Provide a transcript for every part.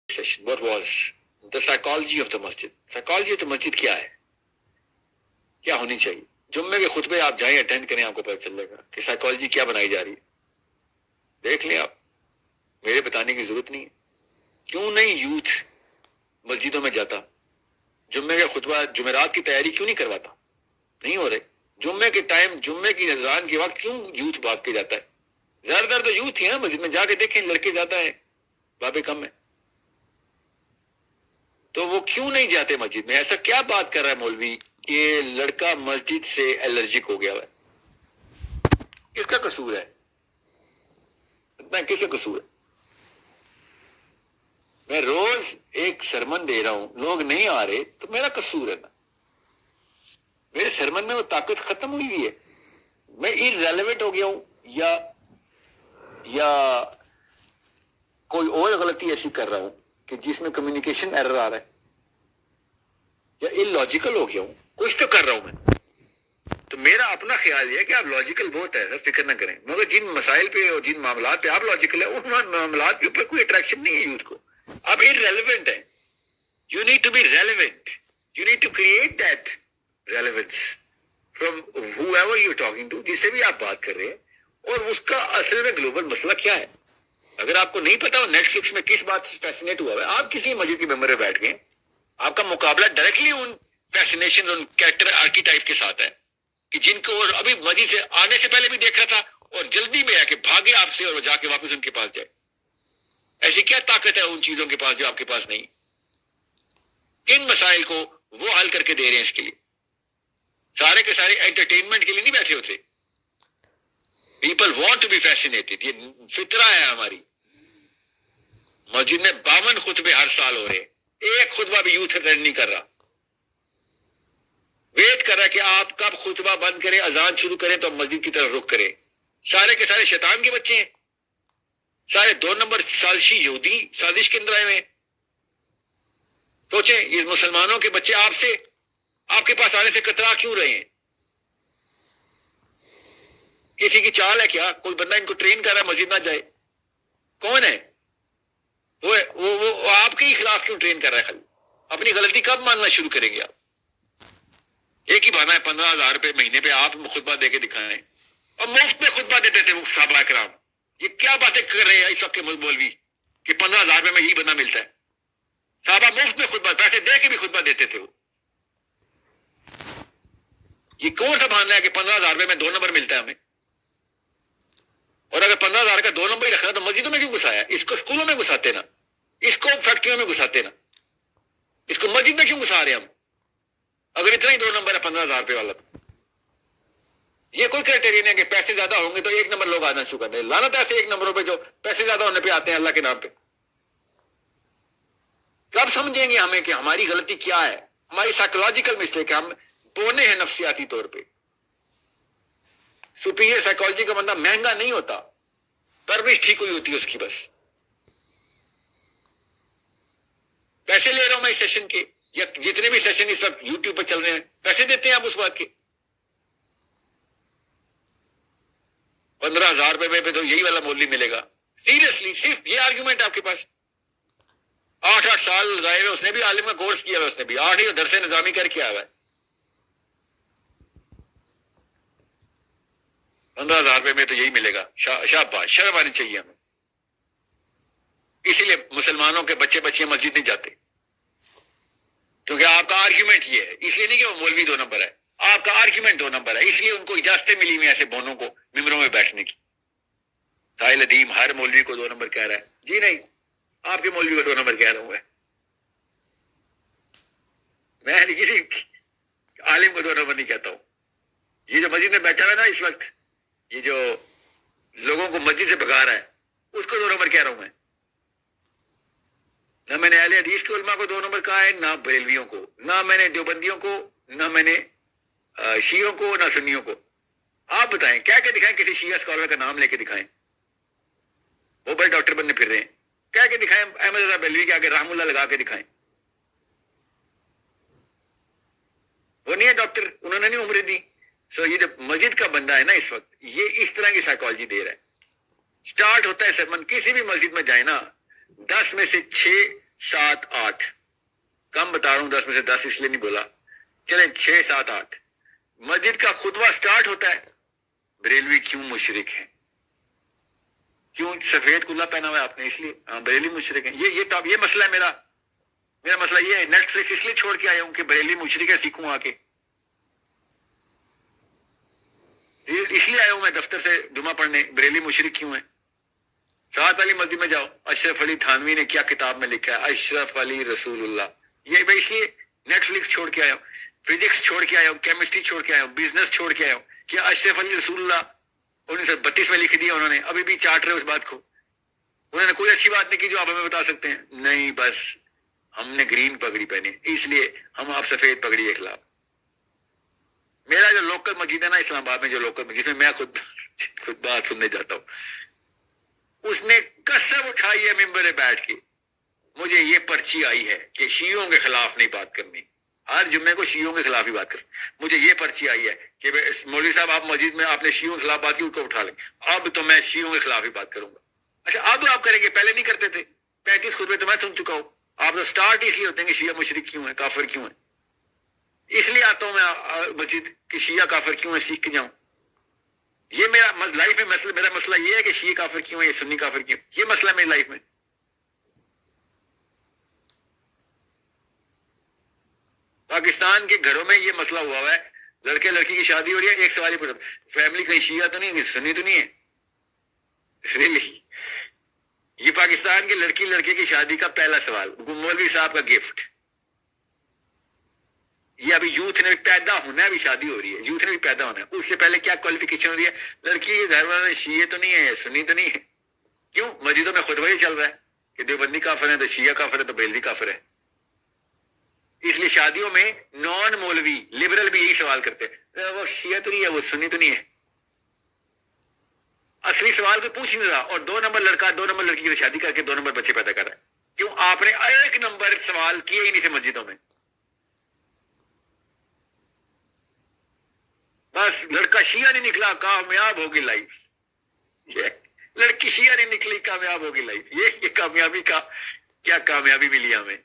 session. What was the psychology of the masjid? Psychology of the masjid کیا ہے, کیا ہونی چاہیے؟ جمعے کے خطبے آپ جائیں اٹینڈ کریں, آپ کو پتہ چلے گا کہ سائیکالوجی کیا بنائی جا رہی ہے. دیکھ لیں آپ, میرے بتانے کی ضرورت نہیں ہے. کیوں نہیں یوتھ مسجدوں میں جاتا؟ جمعے کا خطبہ جمعرات کی تیاری کیوں نہیں کرواتا؟ نہیں ہو رہے. جمعے کے ٹائم, جمعے کی اذان کے وقت کیوں یوتھ بھاگ کے جاتا ہے؟ زیادہ تر تو یوتھ ہی ہے مسجد میں, جا کے دیکھیں لڑکے زیادہ ہیں بابے کم ہیں. تو وہ کیوں نہیں جاتے مسجد میں؟ ایسا کیا بات کر رہا ہے مولوی کہ لڑکا مسجد سے الرجک ہو گیا ہے؟ کس کا قصور ہے؟ کس کا قصور ہے؟ میں روز ایک سرمن دے رہا ہوں, لوگ نہیں آ رہے تو میرا قصور ہے نا. میرے سرمن میں وہ طاقت ختم ہوئی ہوئی ہے, میں irrelevant ہو گیا ہوں, یا کوئی اور غلطی ایسی کر رہا ہوں کہ جس میں کمیونیکیشن ایرر آ رہا ہے, یا illogical ہو گیا ہوں, کچھ تو کر رہا ہوں میں. تو میرا اپنا خیال یہ ہے کہ آپ لاجیکل بہت ہے, فکر نہ کریں, مگر جن مسائل پہ اور جن معاملات پہ آپ لاجیکل ہے, ان معاملات کے اوپر کوئی اٹریکشن نہیں ہے یوتھ کو. آپ irrelevant ہیں. You need to be relevant. You need to create that relevance from whoever you're talking to, جس سے بھی آپ بات کر رہے ہیں, اور اس کا اصل میں گلوبل مسئلہ کیا ہے. اگر آپ کو نہیں پتا ہو نیٹ فلکس میں کس بات سے فیسینیٹ ہوا ہے, آپ کسی مسجد کے ممبر میں بیٹھ گئے, آپ کا مقابلہ ڈائریکٹلی ان فیسینیشن, ان کیریکٹر آرکی ٹائپ کے ساتھ ہے کہ جن کو ابھی مسجد سے آنے سے پہلے بھی دیکھ رہا تھا, اور جلدی میں ہے کہ بھاگے آپ سے اور جا کے واپس ان کے پاس جائے. ایسی کیا طاقت ہے ان چیزوں کے پاس جو آپ کے پاس نہیں؟ کن مسائل کو وہ حل کر کے دے رہے ہیں. اس کے لیے سارے کے سارے انٹرٹینمنٹ کے لیے نہیں بیٹھے ہوتے. People want to be fascinated, یہ فطرہ ہے ہماری. مسجد میں 52 خطبے ہر سال ہو رہے ہیں, ایک خطبہ بھی یوتھ اٹینڈ نہیں کر رہا. ویٹ کر رہا ہے کہ آپ کب خطبہ بند کریں, اذان شروع کریں تو مسجد کی طرف رخ کریں. سارے کے سارے شیطان کے بچے ہیں, سارے 2 نمبر سازشی یہودی سازش کے اندر آئے ہوئے ہیں. سوچیں, یہ مسلمانوں کے بچے آپ کے پاس آنے سے کترا کیوں رہے ہیں؟ کسی کی چال ہے کیا؟ کوئی بندہ ان کو ٹرین کر رہا ہے مسجد نہ جائے؟ کون ہے وہ آپ کے ہی خلاف کیوں ٹرین کر رہا ہے؟ خالی اپنی غلطی کب ماننا شروع کریں گے آپ؟ ایک ہی بہانا ہے, 15,000 روپے مہینے پہ آپ خطبہ دے کے دکھائیں, اور مفت میں خطبہ دیتے تھے صحابہ کرام. یہ کیا باتیں کر رہے ہیں اس وقت کے مولوی کہ 15,000 روپے میں یہی بندہ ملتا ہے؟ صحابہ مفت میں خطبہ, پیسے دے کے بھی خطبہ دیتے تھے. وہ یہ کون سا بہانا ہے کہ 15,000 روپے میں 2 نمبر ملتا ہے ہمیں؟ اور اگر 15,000 کا 2 نمبر ہی رکھنا تو مسجدوں میں کیوں گھسایا؟ اس کو اسکولوں میں گھساتے نا, اس کو فیکٹریوں میں گھساتے نا, اس کو مسجد میں کیوں گھسا رہے ہم؟ اگر اتنا ہی 2 نمبر ہے 15,000 روپے والا, یہ کوئی کرائٹیریا ہے کہ پیسے زیادہ ہوں گے تو 1 نمبر لوگ آنا شروع کر دیں. لعنت ایسے 1 نمبروں پہ جو پیسے زیادہ ہونے پہ آتے ہیں اللہ کے نام پہ. کب سمجھیں گے ہمیں کہ ہماری غلطی کیا ہے؟ ہماری سائیکولوجیکل مسٹیک ہے, ہم بونے ہیں نفسیاتی طور پہ. سپیریئر سائیکالوجی کا بندہ مہنگا نہیں ہوتا, پرورش ٹھیک ہوئی ہوتی ہے اس کی. بس پیسے لے رہا ہوں میں اس سیشن کے, یا جتنے بھی سیشن اس وقت یوٹیوب پہ چل رہے ہیں, پیسے دیتے ہیں آپ اس بات کے. 15,000 روپے پہ تو یہی والا مولوی ملے گا. سیریسلی صرف یہ آرگیومنٹ آپ کے پاس؟ 8 سال لگائے ہوئے, اس نے بھی عالم کا کورس کیا ہوا, اس نے بھی 8 ہی درس نظامی کر کے آیا ہوا ہے. 15,000 روپے میں تو یہی ملے گا. شاباش, شرم آنی چاہیے ہمیں. اسی لیے مسلمانوں کے بچے بچیاں مسجد نہیں جاتے, کیونکہ آپ کا آرگیومنٹ یہ ہے. اس لیے نہیں کہ وہ مولوی 2 نمبر ہے, آپ کا آرگیومنٹ 2 نمبر ہے. اس لیے ان کو اجازتیں ملی ہوئی ایسے بونوں کو ممبروں میں بیٹھنے کی. ساحل ادیم ہر مولوی کو 2 نمبر کہہ رہا ہے. جی نہیں, آپ کے مولوی کو 2 نمبر کہہ رہا ہوں میں کسی عالم کو 2 نمبر نہیں کہتا ہوں. یہ جو مسجد میں بیٹھا ہوا ہے نا اس وقت, یہ جو لوگوں کو مسجد سے بھگا رہا ہے, اس کو 2 نمبر کہہ رہا ہوں میں. نہ میں نے اہل حدیث کے علماء کو 2 نمبر کہا ہے, نہ بریلویوں کو, نہ میں نے دیوبندیوں کو, نہ میں نے شیعوں کو, نہ سنیوں کو. آپ بتائیں کیا کہ دکھائیں, کسی شیعہ اسکالر کا نام لے کے دکھائیں. وہ بڑے ڈاکٹر بننے پھر رہے ہیں, کیا کہ دکھائیں احمد رضا بریلوی کے آگے رحم اللہ لگا کے دکھائیں. وہ نہیں ہے ڈاکٹر, انہوں نے نہیں عمریں دی. یہ جو مسجد کا بندہ ہے نا اس وقت, یہ اس طرح کی سائیکالوجی دے رہا ہے. سٹارٹ ہوتا ہے سرمن, کسی بھی مسجد میں جائیں نا, 10 میں سے 6 7 8 کم بتا رہا ہوں، 10 میں سے 10 اس لیے نہیں بولا، چلیں 6 7 8 مسجد کا خطبہ سٹارٹ ہوتا ہے، بریلوی کیوں مشرک ہیں؟ کیوں سفید کلا پہنا ہوا ہے آپ نے؟ اس لیے بریلی مشرک ہیں۔ یہ مسئلہ ہے میرا مسئلہ یہ ہے، نیٹ فلکس اس لیے چھوڑ کے آیا ہوں کہ بریلی مشرک ہے سیکھوں آ کے، اس لیے آیا ہوں میں دفتر سے جمعہ پڑھنے، بریلی مشرک کیوں ہے؟ ساتھ والی مسجد میں جاؤ، اشرف علی تھانوی نے کیا کتاب میں لکھا ہے، اشرف علی رسول اللہ، یہ میں اس لیے نیٹ فلکس چھوڑ کے آیا ہوں، فزکس چھوڑ کے آیا ہوں، کیمسٹری چھوڑ کے آیا ہوں، بزنس چھوڑ کے آیا ہوں، کیا اشرف علی رسول اللہ 1932 میں لکھ دیا انہوں نے، ابھی بھی چاٹ رہے اس بات کو، انہوں نے کوئی اچھی بات نہیں کی جو آپ ہمیں بتا سکتے ہیں؟ نہیں، بس ہم نے گرین پگڑی پہنی اس لیے ہم آپ سفید پگڑی کے خلاف۔ میرا جو لوکل مسجد ہے نا اسلام آباد میں، جو لوکل مسجد جس میں میں خود بات سننے جاتا ہوں، اس نے قسم اٹھائی ہے ممبر پہ بیٹھ کے، مجھے یہ پرچی آئی ہے کہ شیعوں کے خلاف نہیں بات کرنی، ہر جمعے کو شیعوں کے خلاف ہی بات کریں، مجھے یہ پرچی آئی ہے کہ مولوی صاحب آپ مسجد میں آپ نے شیعوں کے خلاف بات کی، ان کو اٹھا لیں، اب تو میں شیعوں کے خلاف ہی بات کروں گا۔ اچھا اب آپ کریں گے، پہلے نہیں کرتے تھے، 35 خطبے تو میں سن چکا ہوں، آپ تو سٹارٹ اس لیے ہوتے ہیں کہ شیعہ مشرک کیوں ہے، کافر کیوں ہے، اس لیے آتا ہوں میں مسجد کہ شیعہ کافر کیوں ہے سیکھ کے جاؤں۔ یہ میرا لائف میں مسئلہ، میرا مسئلہ یہ ہے کہ شیعہ کافر کیوں ہے، یہ سنی کافر کیوں، یہ مسئلہ ہے میری لائف میں۔ پاکستان کے گھروں میں یہ مسئلہ ہوا ہوا ہے، لڑکے لڑکی کی شادی ہو رہی ہے، ایک سوال ہی پوچھا، فیملی کہیں شیعہ تو نہیں ہے، سنی تو نہیں ہے؟ ریلی یہ پاکستان کے لڑکی لڑکے کی شادی کا پہلا سوال، مولوی صاحب کا گفٹ۔ یہ ابھی یوتھ نے پیدا ہونا ہے، ابھی شادی ہو رہی ہے، یوتھ نے بھی پیدا ہونا ہے، اس سے پہلے کیا کوالیفیکیشن ہو رہی ہے؟ لڑکی کے گھر والے شیعہ تو نہیں ہے، سنی تو نہیں ہے؟ کیوں؟ مسجدوں میں خطبہ ہی چل رہا ہے کہ دیوبندی کافر ہے تو شیعہ کافر ہے تو بریلوی کافر ہے۔ اس لیے شادیوں میں نان مولوی لبرل بھی یہی سوال کرتے ہیں، وہ شیعہ تو نہیں ہے، وہ سنی تو نہیں ہے۔ اصلی سوال کوئی پوچھ نہیں رہا، اور 2 نمبر لڑکا 2 نمبر لڑکی کی شادی کر کے 2 نمبر بچے پیدا کر رہا ہے۔ کیوں؟ آپ نے 1 نمبر سوال کیے ہی نہیں تھے مسجدوں میں، بس لڑکا شیعہ نہیں نکلا کامیاب ہوگی لائف، یہ لڑکی شیعہ نہیں نکلی کامیاب ہوگی لائف، یہ کامیابی کا کیا کامیابی ملی ہمیں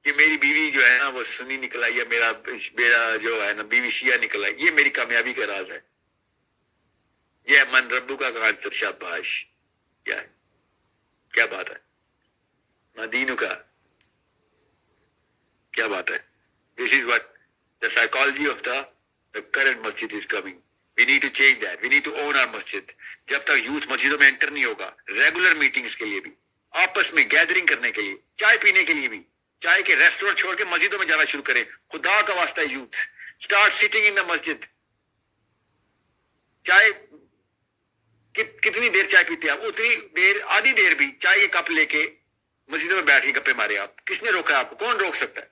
کہ میری بیوی جو ہے نا وہ سنی نکلا، یا میرا جو ہے نا بیوی شیعہ نکلا، یہ میری کامیابی کا راز ہے۔ یہ من ربو کا قاصر شاباش، کیا ہے، کیا بات ہے، مدینو کا کیا بات ہے۔ This is what the psychology of the current masjid is coming. We need to change that. We need to own our masjid. جب تک یوتھ مسجدوں میں انٹر نہیں ہوگا، ریگولر میٹنگز کے لیے بھی، آپس میں گیدرنگ کرنے کے لیے، چائے پینے کے لیے بھی، چائے کے ریسٹورینٹ چھوڑ کے مسجدوں میں جانا شروع کریں، خدا کا واسطہ ہے یوتھ، اسٹارٹ سٹنگ ان دا مسجد۔ چائے کتنی دیر چائے پیتے ہیں آپ؟ اتنی دیر، آدھی دیر بھی چائے کے کپ لے کے مسجدوں میں بیٹھ کے گپے مارے آپ، کس نے روکا آپ کو؟ کون روک سکتا ہے؟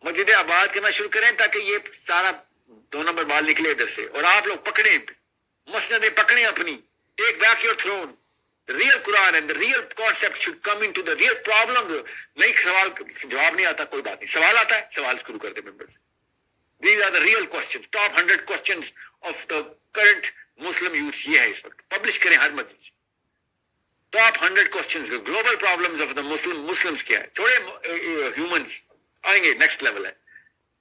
مسجدیں آباد کرنا شروع کریں تاکہ یہ سارا 2 نمبر بال نکلے ادھر سے، اور آپ لوگ پکڑیں، مسجدیں پکڑیں اپنی، take back your throne, real Quran and real concept should come into the real problem. نہیں سوال جواب نہیں آتا، کوئی بات نہیں، سوال آتا ہے، سوال شروع کر دیں ممبر سے۔ These are the real questions, top 100 questions of the current Muslim youth، یہ ہے اس وقت، پبلش کریں ہر مسجد سے، top 100 questions، global problems of the Muslims کیا ہے، چھوڑے ہیومنز آئیں گے، نیکسٹ لیول ہے،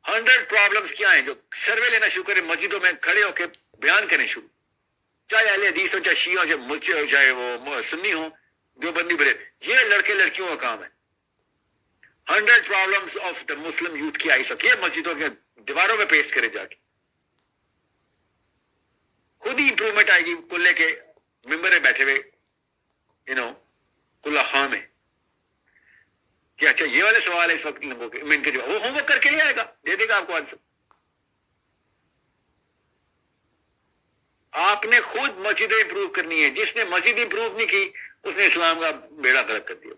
100 پرابلمز کیا ہیں جو سروے لینا شروع کریں، مسجدوں میں کھڑے ہو کے بیان کریں شروع، چاہے اہل حدیث ہو، چاہے شیعہ ہو، چاہے وہ سنی ہو، دیوبندی بڑے، یہ لڑکے لڑکیوں کا کام ہے۔ 100 problems of the Muslim youth کیا اس وقت، یہ مسجدوں کے دیواروں میں پیش کرے جا کے، خود ہی امپروومنٹ آئے گی کلے کے ممبر میں بیٹھے ہوئے، کلہ خاں میں، کہ اچھا یہ والے سوال ہے اس وقت لوگوں کے، میں ان کے جواب، وہ ہوم ورک کر کے لے آئے گا، دے دے گا آپ کو آنسر۔ آپ نے خود مسجدیں امپروو کرنی ہے، جس نے مسجد امپروو نہیں کی اس نے اسلام کا بیڑا غرق کر دیا۔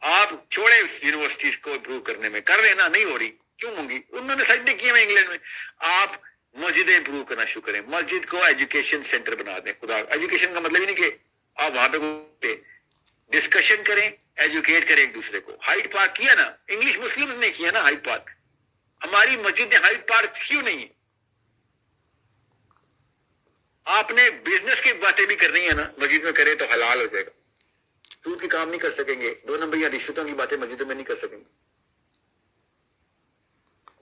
آپ چھوڑے یونیورسٹیز کو امپروو کرنے میں، کر رہے نا، نہیں ہو رہی، کیوں ہوں گی؟ انہوں نے سجدے کیے ہیں انگلینڈ میں، آپ مسجدیں امپروو کرنا شروع کریں، مسجد کو ایجوکیشن سینٹر بنا دیں۔ خدا، ایجوکیشن کا مطلب ہی نہیں کہ آپ وہاں پہ ڈسکشن کریں، ایجوکیٹ کریں ایک دوسرے کو۔ ہائیڈ پارک کیا نا، انگلش مسلم نے کیا نا ہائیڈ پارک، ہماری مسجد نے ہائیڈ پارک کیوں نہیں ہے؟ آپ نے بزنس کی باتیں بھی کرنی ہے نا، مسجد میں کرے تو حلال ہو جائے گا۔ سود کے کام نہیں کر سکیں گے, 2 نمبر یا رشوتوں کی باتیں مسجدوں میں نہیں کر سکیں گے.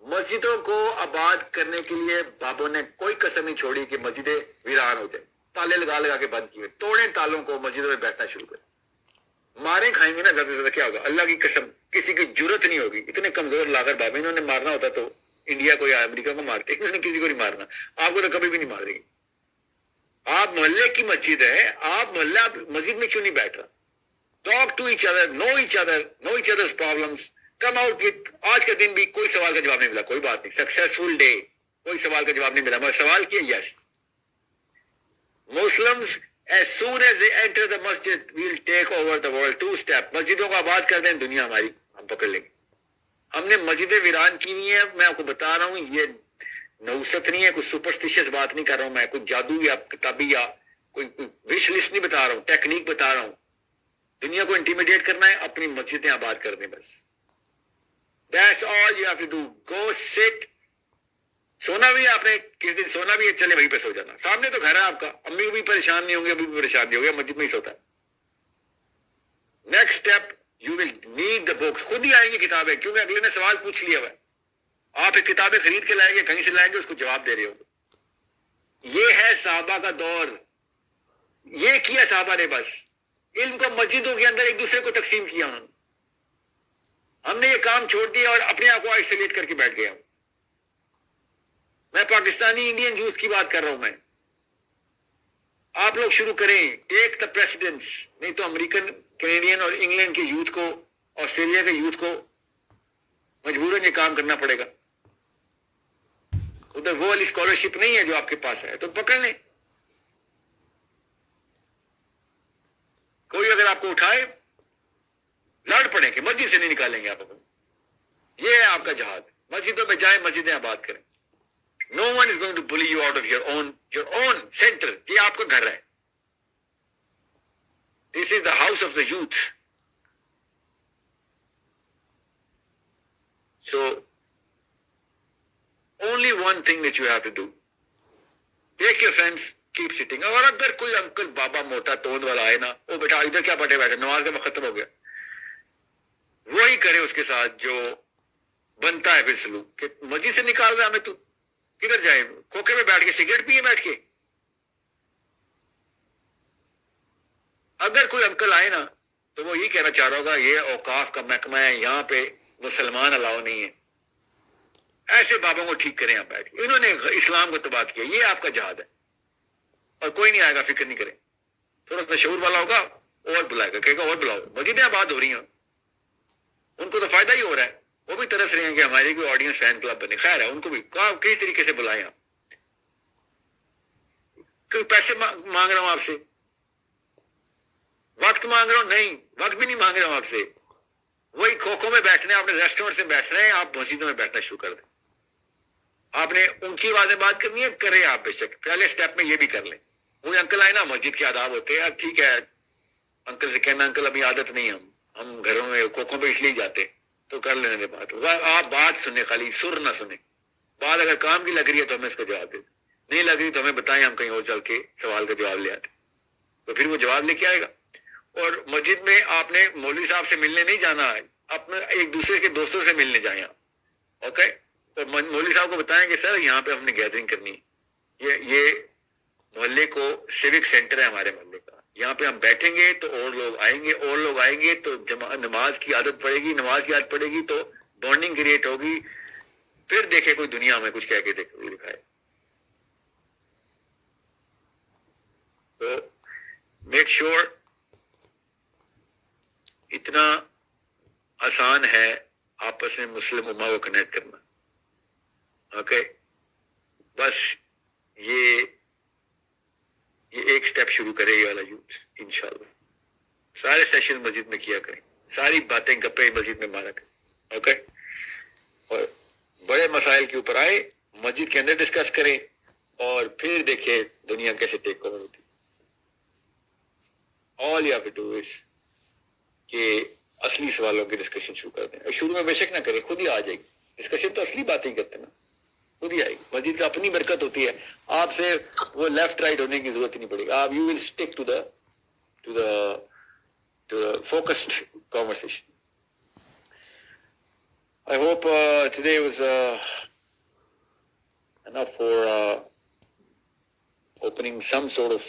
مسجدوں کو آباد کرنے کے لیے بابوں نے کوئی کسر نہیں چھوڑی کہ مسجدیں ویران ہو جائیں, تالے لگا لگا کے بند کیے, توڑیں تالوں کو, مسجدوں میں بیٹھنا شروع کریں. ماریں کھائیں گے نا زیادہ سے زیادہ, کیا ہوگا؟ اللہ کی قسم کسی کی جرت نہیں ہوگی. اتنے کمزور لاغر بابے, انہوں نے مارنا ہوتا تو انڈیا کو یا امریکہ کو مارتے, انہوں نے کسی کو نہیں مارنا. آپ کو تو کبھی بھی نہیں مار دیں گے. آپ محلے کی مسجد ہے, آپ محلہ مسجد میں کیوں نہیں بیٹھ رہا؟ Talk to each other, know each others problems, come out with. آج کا دن بھی کوئی سوال کا جواب نہیں ملا, کوئی بات نہیں, سکسیسفل ڈے, کوئی سوال کا جواب نہیں ملا. میں سوال کیا, یس Muslims as soon as they enter the masjid will take over the world. 2 step, مسجدوں کو آباد کر دیں, دنیا ہماری ہم پکڑ لیں گے. ہم نے مسجدیں ویران کی ہوئی ہیں. میں آپ کو بتا رہا ہوں, یہ نوست نہیں ہے, کوئی سپرسٹیشس بات نہیں کر رہا ہوں میں, کوئی جادو یا کتابی یا کوئی وش لسٹ نہیں بتا رہا ہوں, ٹیکنیک بتا رہا ہوں. دنیا کو انٹیمیڈیٹ کرنا ہے, اپنی مسجدیں آباد کر دیں بس. That's all you have to do. Go sit. سونا بھی آپ نے کس دن سونا بھی ہے, چلے وہیں پہ سو جانا. سامنے تو گھر ہے آپ کا, امی کو بھی پریشان نہیں ہوں گے, ابھی بھی پریشان نہیں ہو گیا, مسجد میں ہی سوتا ہے. Next step, you will need the books. خود ہی آئیں گی کتابیں, کیونکہ اگلے نے سوال پوچھ لیا ہوا ہے. آپ ایک کتابیں خرید کے لائیں گے, کہیں سے لائیں گے, اس کو جواب دے رہے ہو. یہ ہے صحابہ کا دور, یہ کیا صحابہ نے بس. علم کو مسجدوں کے اندر ایک دوسرے کو تقسیم کیا انہوں نے. ہم نے یہ کام چھوڑ دیا اور اپنے آپ کو آئسولیٹ کر کے بیٹھ گیا ہوں. میں پاکستانی انڈین یوتھ کی بات کر رہا ہوں. میں آپ لوگ شروع کریں, ٹیک دا پریسیڈنس. نہیں تو امریکن, کینیڈین اور انگلینڈ کے یوتھ کو, آسٹریلیا کے یوتھ کو مجبوراً یہ کام کرنا پڑے گا. ادھر وہ والی اسکالرشپ نہیں ہے جو آپ کے پاس ہے, تو پکڑ لیں. کوئی اگر آپ کو اٹھائے, لڑ پڑیں کہ مسجد سے نہیں نکالیں گے آپ کو. یہ ہے آپ کا جہاد. مسجدوں میں جائیں, مسجدیں آباد کریں. No one is going to bully you out of your own center. یہ آپ کا گھر ہے. This is the house of the youth. So, only one thing that you have to do. Take your friends, keep sitting. اور اگر کوئی uncle بابا موٹا توند والا آئے نا, وہ بیٹا ادھر کیا پڑھے بیٹھے, نماز کا وقت ختم ہو گیا, وہی کرے اس کے ساتھ جو بنتا ہے پھر سلوک, کہ مسجد سے نکال رہا ہمیں, تو کدھر جائے, کھوکھے میں بیٹھ کے سگریٹ پیے بیٹھ کے. اگر کوئی انکل آئے نا تو وہ یہی کہنا چاہ رہا ہوگا, یہ اوقاف کا محکمہ ہے, یہاں پہ مسلمان الاؤ نہیں ہے. ایسے بابوں کو ٹھیک کریں آپ بیٹھ کے, انہوں نے اسلام کو تباہ کیا. یہ آپ کا جہاد ہے, اور کوئی نہیں آئے گا, فکر نہیں کریں. تھوڑا سا شعور والا ہوگا اور بلائے گا, کہے گا اور بلاؤ. مسجدیں آباد ہو رہی ہیں, ان کو تو فائدہ ہی ہو رہا ہے. وہ بھی ترس رہے ہیں کہ ہماری کوئی آڈینس فین کلب بنے. خیر ہے, ان کو بھی کس طریقے سے بلائیں آپ. کوئی پیسے مانگ رہا ہوں آپ سے, وقت مانگ رہا ہوں, نہیں وقت بھی نہیں مانگ رہا ہوں آپ سے. وہی کھوکھوں میں بیٹھنا ہے, آپ نے ریسٹورینٹ سے بیٹھنا ہے, آپ مسجدوں میں بیٹھنا شروع کر دیں. آپ نے اونچی آواز میں بات کرنی ہے, کریں آپ بے شک. پہلے اسٹیپ میں یہ بھی کر لیں. وہی انکل آئے نا, مسجد کے آداب ہوتے ہیں, ٹھیک ہے انکل سے کہنا, انکل ابھی عادت نہیں, ہم گھروں میں کھوکھوں پہ اس لیے جاتے, تو کر لینے دے بات. آپ بات سنیں, خالی سر نہ سنیں. بات اگر کام کی لگ رہی ہے تو ہمیں اس کا جواب دیں, نہیں لگ رہی تو ہمیں بتائیں, ہم کہیں اور چل کے سوال کا جواب لے آتے. تو پھر وہ جواب لے کے آئے گا. اور مسجد میں آپ نے مولوی صاحب سے ملنے نہیں جانا ہے, اپنے ایک دوسرے کے دوستوں سے ملنے جائیں آپ. اوکے, تو مولوی صاحب کو بتائیں کہ سر یہاں پہ ہم نے گیدرنگ کرنی ہے, یہ محلے کو سیوک سینٹر ہے ہمارے محلے کا, یہاں پہ ہم بیٹھیں گے تو اور لوگ آئیں گے, اور لوگ آئیں گے تو نماز کی عادت پڑے گی, نماز کی عادت پڑے گی تو بانڈنگ کریٹ ہوگی. پھر دیکھے کوئی دنیا میں کچھ کہہ کے دکھائے. تو میک شیور, اتنا آسان ہے آپس میں مسلم امہ کو کنیکٹ کرنا. اوکے, بس یہ ایک سٹیپ شروع کرے یہ والا یوتھ انشاءاللہ. سارے سیشن مسجد میں کیا کریں, ساری باتیں گپے مسجد میں مارا کریں. اوکے, اور بڑے مسائل کے اوپر آئے, مسجد کے اندر ڈسکس کریں, اور پھر دیکھیں دنیا کیسے ٹیک اوور ہوتی. All you have to do is کہ اصلی سوالوں کی ڈسکشن شروع کر دیں. شروع میں بے شک نہ کریں, خود ہی آ جائے گی ڈسکشن. تو اصلی باتیں کرتے ہیں نا, خود ہی آئے گی. مسجد کا اپنی برکت ہوتی ہے, آپ سے وہ لیفٹ رائٹ ہونے کی ضرورت ہی نہیں پڑے گی. آپ you will stick to the to a focused conversation. I hope today was enough for opening some sort of